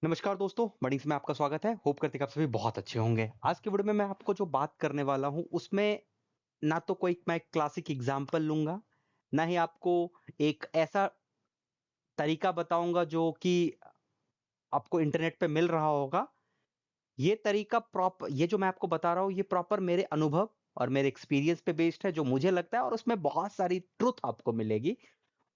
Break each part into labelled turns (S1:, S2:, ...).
S1: नमस्कार दोस्तों, मॉर्निंग्स में आपका स्वागत है। होप करते हैं कि आप सभी बहुत अच्छे होंगे। आज के वीडियो में मैं आपको जो बात करने वाला हूँ उसमें ना तो कोई मैं क्लासिक एग्जांपल लूंगा, ना ही आपको एक ऐसा तरीका बताऊंगा जो कि आपको इंटरनेट पे मिल रहा होगा। ये तरीका ये जो मैं आपको बता रहा हूँ ये प्रॉपर मेरे अनुभव और मेरे एक्सपीरियंस पे बेस्ड है, जो मुझे लगता है, और उसमें बहुत सारी ट्रुथ आपको मिलेगी।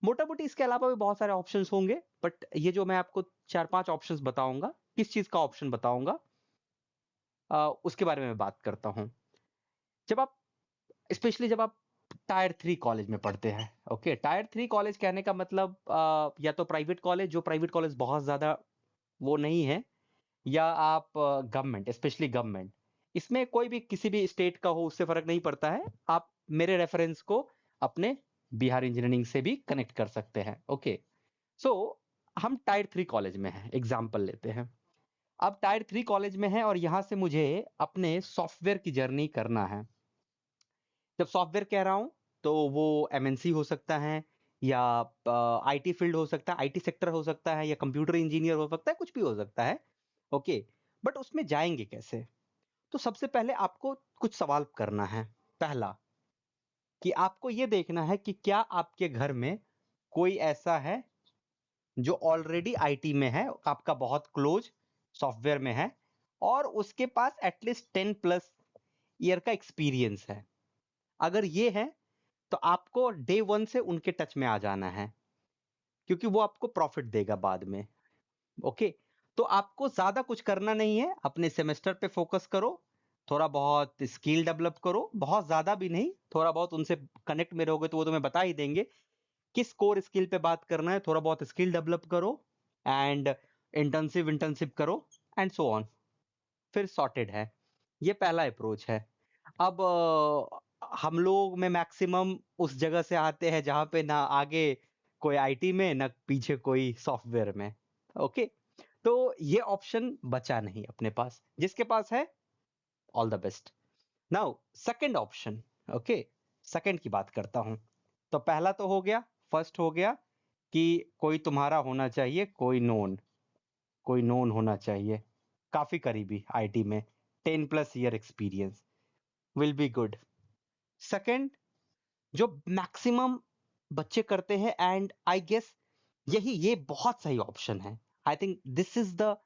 S1: मोटा मोटी इसके अलावा भी बहुत सारे ऑप्शंस होंगे, बट ये जो मैं आपको 4-5 ऑप्शंस बताऊंगा, किस चीज का ऑप्शन बताऊंगा उसके बारे में मैं बात करता हूँ। जब आप स्पेशली जब आप टायर 3 कॉलेज में पढ़ते हैं, ओके, टायर 3 कॉलेज कहने का मतलब या तो प्राइवेट कॉलेज, जो प्राइवेट कॉलेज बहुत ज्यादा वो नहीं है, या आप गवर्नमेंट, स्पेशली गवर्नमेंट। इसमें कोई भी किसी भी स्टेट का हो उससे फर्क नहीं पड़ता है। आप मेरे रेफरेंस को अपने बिहार इंजीनियरिंग से भी कनेक्ट कर सकते हैं। ओके, सो हम टायर 3 कॉलेज में हैं, एग्जाम्पल लेते हैं। अब टायर 3 कॉलेज में है और यहां से मुझे अपने सॉफ्टवेयर की जर्नी करना है। जब सॉफ्टवेयर कह रहा हूं तो वो एमएनसी हो सकता है, या आईटी फील्ड हो सकता है, आईटी सेक्टर हो सकता है, या कंप्यूटर इंजीनियर हो सकता है, कुछ भी हो सकता है। ओके, बट उसमें जाएंगे कैसे? तो सबसे पहले आपको कुछ सवाल करना है। पहला, कि आपको ये देखना है कि क्या आपके घर में कोई ऐसा है जो ऑलरेडी आईटी में है, आपका बहुत क्लोज सॉफ्टवेयर में है, और उसके पास एटलीस्ट 10+ ईयर का एक्सपीरियंस है। अगर ये है तो आपको डे वन से उनके टच में आ जाना है, क्योंकि वो आपको प्रॉफिट देगा बाद में। ओके, तो आपको ज्यादा कुछ करना नहीं है, अपने सेमेस्टर पे फोकस करो, थोड़ा बहुत स्किल डेवलप करो, बहुत ज्यादा भी नहीं, थोड़ा बहुत उनसे कनेक्ट में रहोगे तो वो तुम्हें बता ही देंगे किस कोर स्किल पे बात करना है। थोड़ा बहुत स्किल डेवलप करो एंड इंटर्नशिप इंटर्नशिप करो एंड सो ऑन, फिर सॉर्टेड है। ये पहला अप्रोच है। अब हम लोग में मैक्सिमम उस जगह से आते हैं जहां पे ना आगे कोई आईटी में, ना पीछे कोई सॉफ्टवेयर में। ओके, तो ये ऑप्शन बचा नहीं अपने पास। जिसके पास है, all the best. Now second option. Okay, second की बात करता हूं। तो पहला तो हो गया, फर्स्ट हो गया कि कोई तुम्हारा होना चाहिए, कोई नोन होना चाहिए, काफी करीबी आईटी में, 10+ year experience will be good. Second, जो मैक्सिमम बच्चे करते हैं, एंड आई गेस ये बहुत सही ऑप्शन है। I think this is the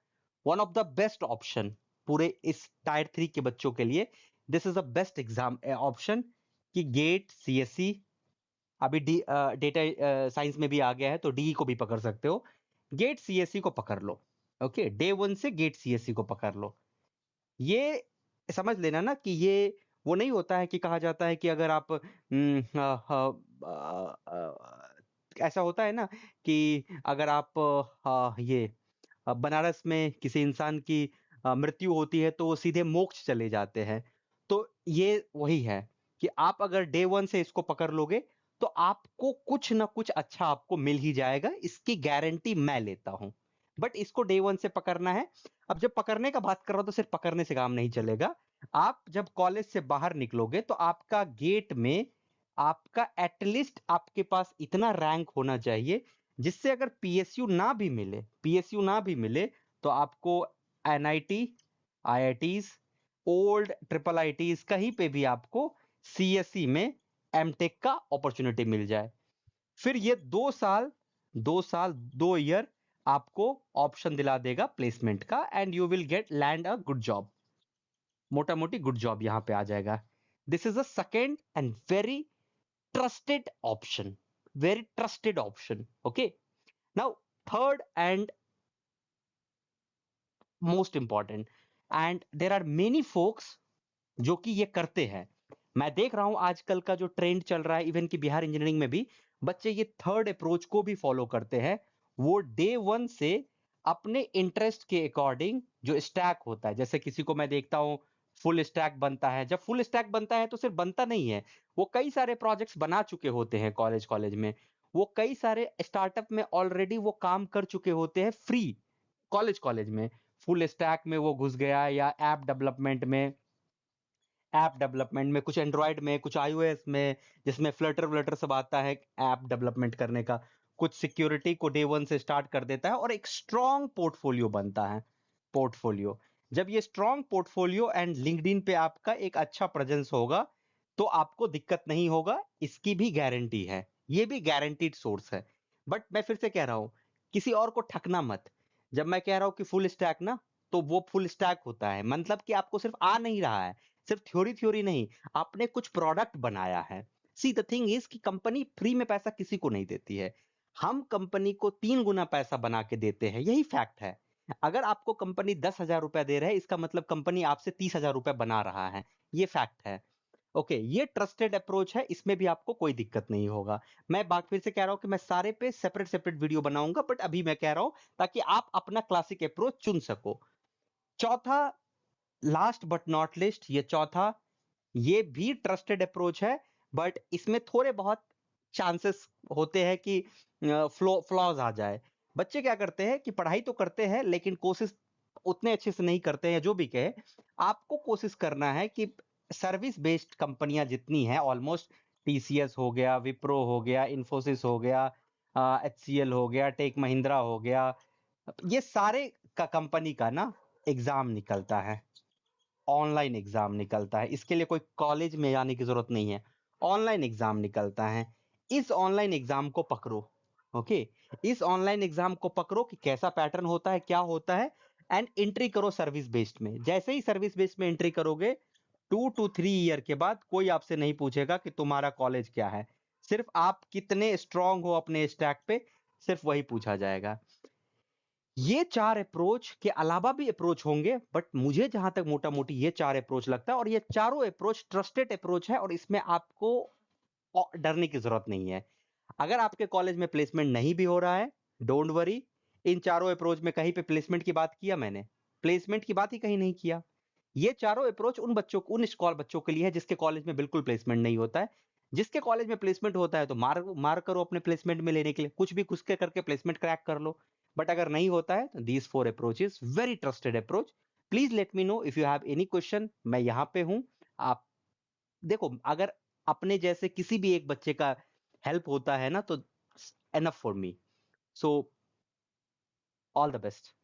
S1: one of the best option पूरे इस टायर 3 के बच्चों के लिए। This is the best exam option कि गेट सीएससी, अभी डी डेटा साइंस में भी आ गया है तो डी को भी पकड़ सकते हो। गेट सीएससी को पकड़ लो। ओके, डे वन से गेट सीएससी को पकड़ लो। ये समझ लेना ना कि ये वो नहीं होता है कि कहा जाता है कि अगर आप ऐसा होता है ना कि अगर आप बनारस में किसी इंसान की मृत्यु होती है तो वो सीधे मोक्ष चले जाते हैं। तो ये वही है कि आप अगर डे वन से इसको पकड़ लोगे तो आपको कुछ ना कुछ अच्छा आपको मिल ही जाएगा, इसकी गारंटी मैं लेता हूं। बट इसको डे वन से पकड़ना है। अब जब पकड़ने का बात कर रहा हूं तो सिर्फ पकड़ने से काम नहीं चलेगा। आप जब कॉलेज से बाहर निकलोगे तो आपका गेट में आपका एटलीस्ट आपके पास इतना रैंक होना चाहिए जिससे अगर पीएसयू ना भी मिले तो आपको NIT, IITs, old triple ITs, कहीं पे भी आपको सीएससी में एमटेक का अपॉर्चुनिटी मिल जाए। फिर ये 2 ईयर आपको ऑप्शन दिला देगा प्लेसमेंट का, and you will get land a good job. मोटा मोटी गुड जॉब यहां पे आ जाएगा। This is a second and very trusted option, very trusted option. Okay, now third and most important, and there are many folks जो कि ये करते हैं। मैं देख रहा हूं आजकल का जो ट्रेंड चल रहा है, इवन कि बिहार इंजीनियरिंग में भी बच्चे ये थर्ड अप्रोच को भी फॉलो करते हैं। वो डे वन से अपने इंटरेस्ट के अकॉर्डिंग जो स्टैक होता है, जैसे किसी को मैं देखता हूं फुल स्टैक बनता है। जब फुल स्टैक बनता है तो सिर्फ बनता नहीं है, वो कई सारे प्रोजेक्ट्स बना चुके होते हैं कॉलेज कॉलेज में। वो कई सारे स्टार्टअप में ऑलरेडी वो काम कर चुके होते हैं फ्री, कॉलेज कॉलेज में। फुल स्टैक में वो घुस गया, या ऐप डेवलपमेंट में कुछ एंड्रॉयड में, कुछ आईओएस में, जिसमें फ्लटर व्लटर सब आता है ऐप डेवलपमेंट करने का, कुछ सिक्योरिटी को डे वन से स्टार्ट कर देता है और एक स्ट्रॉन्ग पोर्टफोलियो बनता है। पोर्टफोलियो, जब ये स्ट्रॉन्ग पोर्टफोलियो एंड लिंक्डइन पे आपका एक अच्छा प्रेजेंस होगा तो आपको दिक्कत नहीं होगा, इसकी भी गारंटी है। ये भी गारंटीड सोर्स है। बट मैं फिर से कह रहा हूं, किसी और को ठगना मत। जब मैं कह रहा हूं कि फुल स्टैक ना, तो वो फुल स्टैक होता है, मतलब कि आपको सिर्फ आ नहीं रहा है, सिर्फ थ्योरी थ्योरी नहीं, आपने कुछ प्रोडक्ट बनाया है। सी द थिंग इज कि कंपनी फ्री में पैसा किसी को नहीं देती है। हम कंपनी को 3 गुना पैसा बना के देते हैं, यही फैक्ट है। अगर आपको कंपनी 10,000 रुपए दे रहा है, इसका मतलब कंपनी आपसे 30,000 रुपए बना रहा है। ये फैक्ट है। ओके, ये ट्रस्टेड अप्रोच है, इसमें भी आपको कोई दिक्कत नहीं होगा। मैं बात फिर से कह रहा हूं कि मैं सारे पे सेपरेट सेपरेट वीडियो बनाऊंगा, बट अभी मैं कह रहा हूं ताकि आप अपना क्लासिक अप्रोच चुन सको। चौथा, लास्ट बट नॉट लिस्ट, ये चौथा, ये भी ट्रस्टेड अप्रोच है, बट इसमें थोड़े बहुत चांसेस होते हैं कि फ्लॉज आ जाए। बच्चे क्या करते हैं कि पढ़ाई तो करते हैं लेकिन कोशिश उतने अच्छे से नहीं करते हैं। जो भी कहे, आपको कोशिश करना है कि सर्विस बेस्ड कंपनियां जितनी हैं, ऑलमोस्ट टीसीएस हो गया, विप्रो हो गया, इन्फोसिस हो गया, एचसीएल हो गया, टेक महिंद्रा हो गया, ये सारे का कंपनी का ना एग्जाम निकलता है, ऑनलाइन एग्जाम निकलता है। इसके लिए कोई कॉलेज में जाने की जरूरत नहीं है, ऑनलाइन एग्जाम निकलता है। इस ऑनलाइन एग्जाम को पकड़ो। ओके, इस ऑनलाइन एग्जाम को पकड़ो कि कैसा पैटर्न होता है, क्या होता है, एंड एंट्री करो सर्विस बेस्ड में। जैसे ही सर्विस बेस्ड में एंट्री करोगे, 2 to 3 ईयर के बाद कोई आपसे नहीं पूछेगा कि तुम्हारा कॉलेज क्या है, सिर्फ आप कितने स्ट्रांग हो अपने स्टैक पे, सिर्फ वही पूछा जाएगा। ये 4 अप्रोच के अलावा भी अप्रोच होंगे, बट मुझे जहां तक मोटा मोटी ये 4 अप्रोच लगता है, और ये चारों अप्रोच ट्रस्टेड अप्रोच है, और इसमें आपको डरने की जरूरत नहीं है। अगर आपके कॉलेज में प्लेसमेंट नहीं भी हो रहा है, डोंट वरी। इन चारों अप्रोच में कहीं पे प्लेसमेंट की बात किया मैंने? प्लेसमेंट की बात ही कहीं नहीं किया। ये चारों अप्रोच उन बच्चों को, उन स्कॉल बच्चों के लिए है जिसके कॉलेज में बिल्कुल प्लेसमेंट नहीं होता है। जिसके कॉलेज में प्लेसमेंट होता है तो मार मार करो अपने प्लेसमेंट में लेने के लिए, कुछ भी कुछ के करके प्लेसमेंट क्रैक कर लो। बट अगर नहीं होता है तो these 4 approaches very trusted approach. Please let me know if you have any question, मैं यहां पे हूं। आप देखो, अगर अपने जैसे किसी भी एक बच्चे का हेल्प होता है ना, तो enough for me. So all the best.